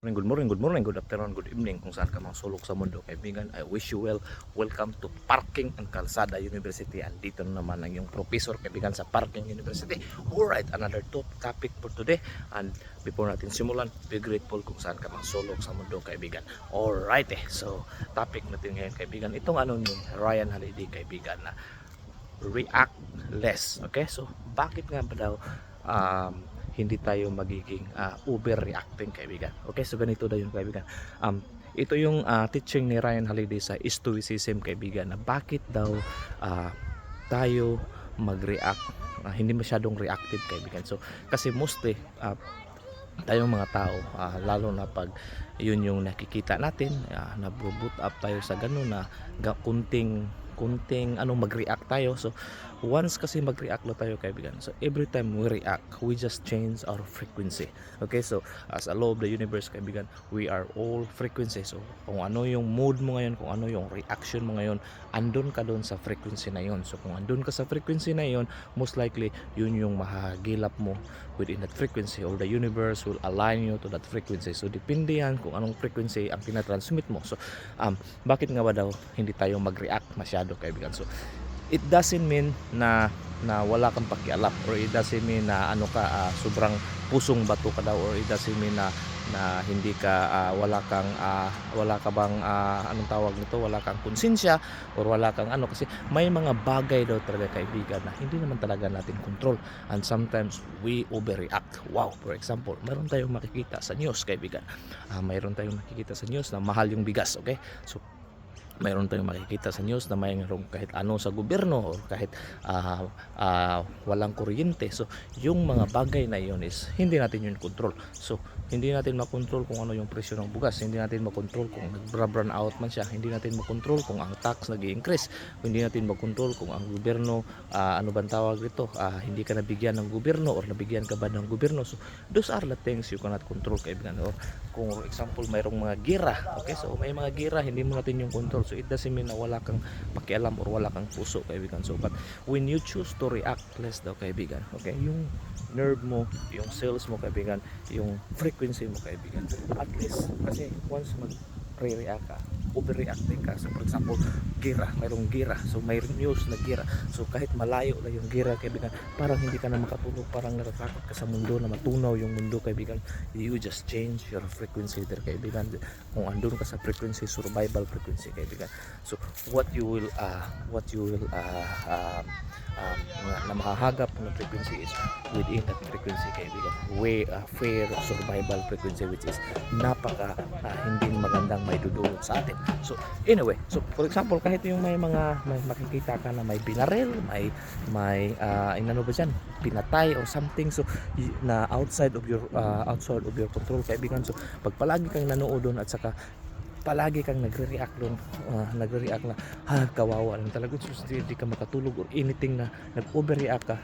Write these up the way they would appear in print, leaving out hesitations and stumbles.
Good morning, good afternoon, good evening kung saan ka mang sulok sa mundo kaibigan. I wish you well. Welcome to Parking and Calzada University. Andito na naman ang iyong professor kaibigan sa Parking University. Alright, another topic for today. And before natin simulan, be grateful kung saan ka mang sulok sa mundo kaibigan. Alright so topic natin ngayon kaibigan. Itong ano ni Ryan Holiday kaibigan na react less. Okay, so bakit nga ba daw hindi tayo magiging overreacting kaibigan? Okay, so ganito daw yung kaibigan. Ito yung teaching ni Ryan Holiday sa Stoicism kaibigan, na bakit daw tayo mag-react, hindi masyadong reactive kaibigan. So kasi mostly tayong mga tao, lalo na pag yun yung nakikita natin, nabuboot up tayo sa ganun na kunting mag-react tayo. So once kasi mag-react na tayo kaibigan, so every time we react, we just change our frequency. Okay, so as a law of the universe kaibigan, we are all frequency. So kung ano yung mood mo ngayon, kung ano yung reaction mo ngayon, andun ka doon sa frequency na yon. So kung andun ka sa frequency na yon, most likely yun yung mahagilap mo within that frequency, or the universe will align you to that frequency. So depende yan kung anong frequency ang pinatransmit mo. So bakit nga ba daw hindi tayo mag-react masyado kaibigan? So it doesn't mean na wala kang pakialam, or it doesn't mean na sobrang pusong bato ka daw, or it doesn't mean na hindi ka wala ka bang anong tawag nito, wala kang konsensya, or wala kang kasi may mga bagay daw talaga kaibigan na hindi naman talaga natin control, and sometimes we overreact. Wow, for example, mayroon tayong makikita sa news kaibigan, mayroon tayong makikita sa news na mahal yung bigas. Okay, so mayroon tayong makikita sa news na mayroong kahit ano sa gobyerno, or kahit walang kuryente. So yung mga bagay na yun is hindi natin yun control. So hindi natin makontrol kung ano yung presyo ng bugas, hindi natin makontrol kung nag-run out man siya, hindi natin makontrol kung ang tax nag-i-increase, hindi natin makontrol kung ang gobyerno ano bang tawag dito, hindi ka nabigyan ng gobyerno, or nabigyan ka ba ng gobyerno. So those are the things you cannot control kaibigan. Or kung for example mayroong mga gira, okay, so may mga gira hindi mo natin yung control. So it doesn't mean na wala kang pakialam or wala kang puso kaibigan. So but when you choose to react less daw kaibigan, okay, yung nerve mo, yung cells mo kaibigan, yung frequency mo kaibigan, at least kasi once mag-react ka, overreacting ka. So for example, gira, mayroong gira, so may news na gira, so kahit malayo na yung gira kaibigan, parang hindi ka na makatulog, parang natatakot ka sa mundo na matunaw yung mundo kaibigan. You just change your frequency there kaibigan. Kung andun ka sa frequency, survival frequency kaibigan, so what you will na mahahagap ng frequency is within that frequency kaibigan, way fair survival frequency, which is napaka hindi magandang may dudulot sa atin. So anyway, so for example, kahit yung may makikita ka na may binaril, may inano ba dyan, pinatay or something, so na outside of your control kaibigan. So pag palagi kang nanood doon, at saka palagi kang nagre-react doon, nagre-react na kawawa lang talaga, so hindi ka makatulog or anything, na nag-overreact ka,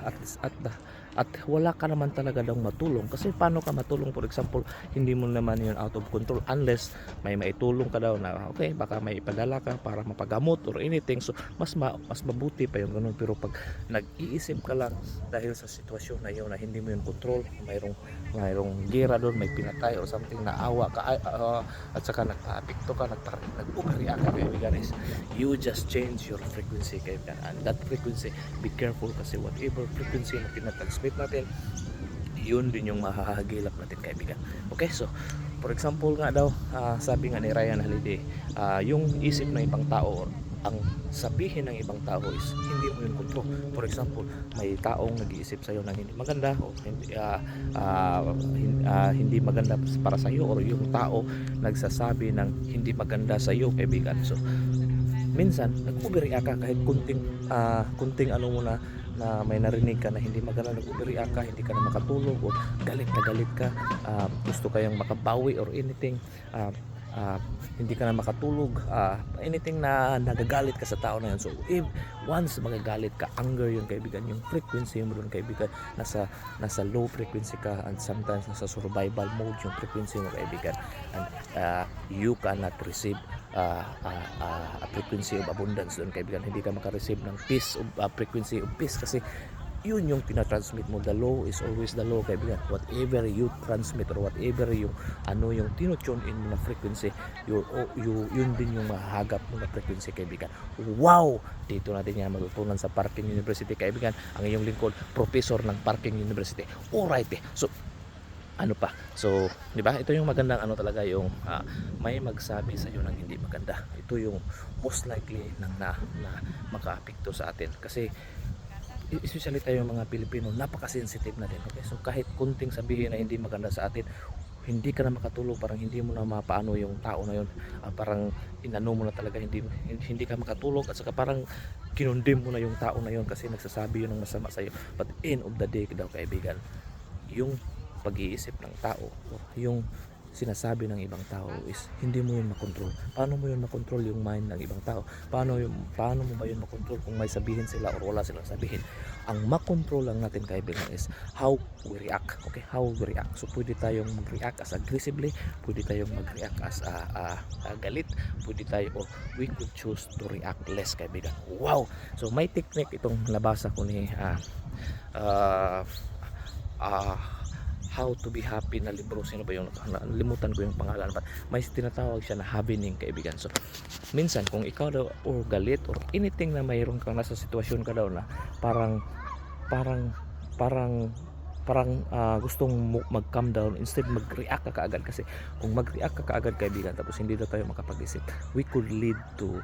at wala ka naman talaga daw matulong. Kasi paano ka matulong? For example, hindi mo naman yun out of control, unless may maitulong ka daw na okay, baka may ipadala ka para mapagamot or anything. So mas mabuti pa yung ganun. Pero pag nag-iisip ka lang dahil sa sitwasyon na yun na hindi mo yun control, mayroong gira doon, may pinatay or something, na awa ka, at saka nag-apekto ka, nag-overreact ka kaibigan, is you just change your frequency kaibigan. And that frequency, be careful, kasi whatever frequency na tinatransmit natin, yun din yung mahahagilap natin kaibigan. Okay, so for example nga daw, sabi nga ni Ryan Holiday, yung isip ng ibang tao, or ang sabihin ng ibang tao is hindi mo yun control. For example, may taong nag-iisip sa'yo ng hindi maganda, o hindi maganda para sa'yo, or yung tao nagsasabi ng hindi maganda sa'yo kaibigan. So minsan nag-overreact ka, kahit kunting ano mo na may narinig ka na hindi maganda, nag-overreact ka, hindi ka na makatulog, o galit ka, gusto kayang makabawi or anything, hindi ka na makatulog, anything, na nagagalit ka sa tao na yun. So if once magagalit ka, anger yun kaibigan, yung frequency mo doon kaibigan, nasa low frequency ka, and sometimes nasa survival mode yung frequency mo kaibigan, and you cannot receive a frequency of abundance doon kaibigan. Hindi ka makareceive ng peace, of frequency of peace, kasi yun yung tinatransmit mo. The law is always the law, kaibigan. Whatever you transmit or whatever yung yung tinutune in mo na frequency, yun din yung mahagap mo na frequency, kaibigan. Wow! Dito natin yan matutunan sa Parking University, kaibigan. Ang iyong lingkod, professor ng Parking University. Alright eh. So, ano pa? So, di ba? Ito yung magandang talaga yung may magsabi sa iyo ng hindi maganda. Ito yung most likely na makaapekto sa atin. Kasi especially tayo mga Pilipino, napaka-sensitive natin. Okay? So kahit kunting sabihin na hindi maganda sa atin, hindi ka na makatulog, parang hindi mo na mapaano yung tao na yun. Parang inano mo na talaga, hindi ka makatulog, at saka parang kinundim mo na yung tao na yun kasi nagsasabi yun ng masama sa iyo. But end of the day daw, kaibigan, yung pag-iisip ng tao, yung sinasabi ng ibang tao is hindi mo yun makontrol. Paano mo yun makontrol yung mind ng ibang tao? Paano mo ba yun makontrol kung may sabihin sila or wala silang sabihin? Ang makontrol lang natin, kaibigan, is how we react. Okay, how we react. So pwede tayong mag-react as aggressively, pwede tayong mag-react as galit, pwede tayo, or we could choose to react less, kaibigan. Wow! So may technique itong nabasa ko ni How to be happy na libro. Sino ba yung limutan ko yung pangalan, but may tinatawag siya na happening, kaibigan. So minsan kung ikaw daw or galit or anything na mayroon kang nasa sitwasyon ka daw na parang gustong mag-calm down, instead mag-react ka kaagad. Kasi kung mag-react ka kaagad, kaibigan, tapos hindi na tayo makapag-isip, we could lead to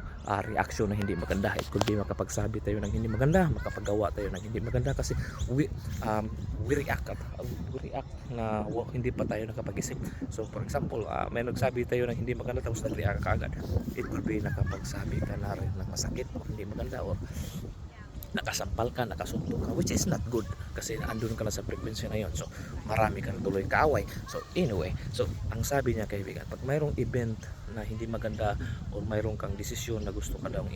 reaction na hindi maganda. It could be makapagsabi tayo ng hindi maganda, makapagawa tayo ng hindi maganda, kasi we react na hindi pa tayo nakapag-isip. So for example, may nagsabi tayo ng hindi maganda tapos nag-react ka kaagad, it could be nakapagsabi ka na rin ng masakit o hindi maganda, or nakasampal ka, nakasuntok ka, which is not good kasi andun ka na sa frequency na yon. So marami ka na tuloy kaaway. So anyway, so ang sabi niya, kaibigan, pag mayroong event na hindi maganda o mayroong kang desisyon na gusto ka daw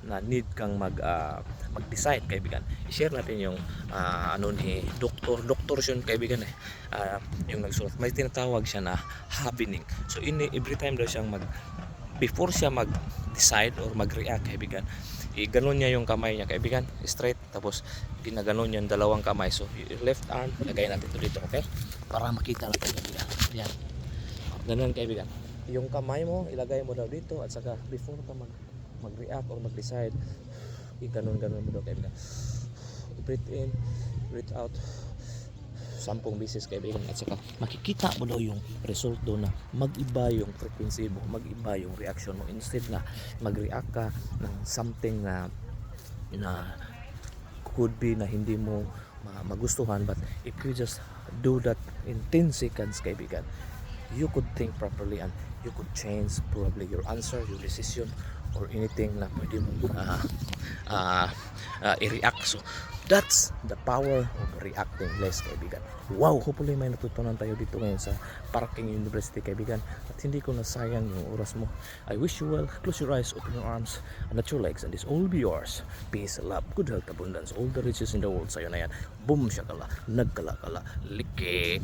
na need kang mag-decide, kaibigan, i-share natin yung ni doktor yun, kaibigan, yung nagsulat. May tinatawag siya na happening. So every time daw siyang before siya mag-decide or mag-react, kaibigan, ganon niya yung kamay niya, kaibigan, straight, tapos ginaganon niya yung dalawang kamay. So yung left arm, lagay natin ito dito, okay, para makita natin, kaibigan. Yan, ganon, kaibigan, yung kamay mo ilagay mo daw dito, at saka before ka mag-react or mag-decide, ganon mo daw, kaibigan. Breathe in, breathe out 10 beses, kaibigan, at saka makikita mo daw yung result doon na mag-iba yung frequency mo, mag-iba yung reaction mo. Instead na mag-react ka ng something na could be na hindi mo magustuhan, but if you just do that in 10 seconds, kaibigan, you could think properly and you could change probably your answer, your decision, or anything na pwede mo i-react. So that's the power of reacting less, kaibigan. Wow! Hopefully may natutunan tayo dito ngayon sa Parking University, kaibigan, at hindi ko nasayang yung oras mo. I wish you well. Close your eyes, open your arms, and let your legs, and this all be yours. Peace, love, good health, abundance, all the riches in the world sa'yo na yan. Boom, shakala, nagkala-kala, like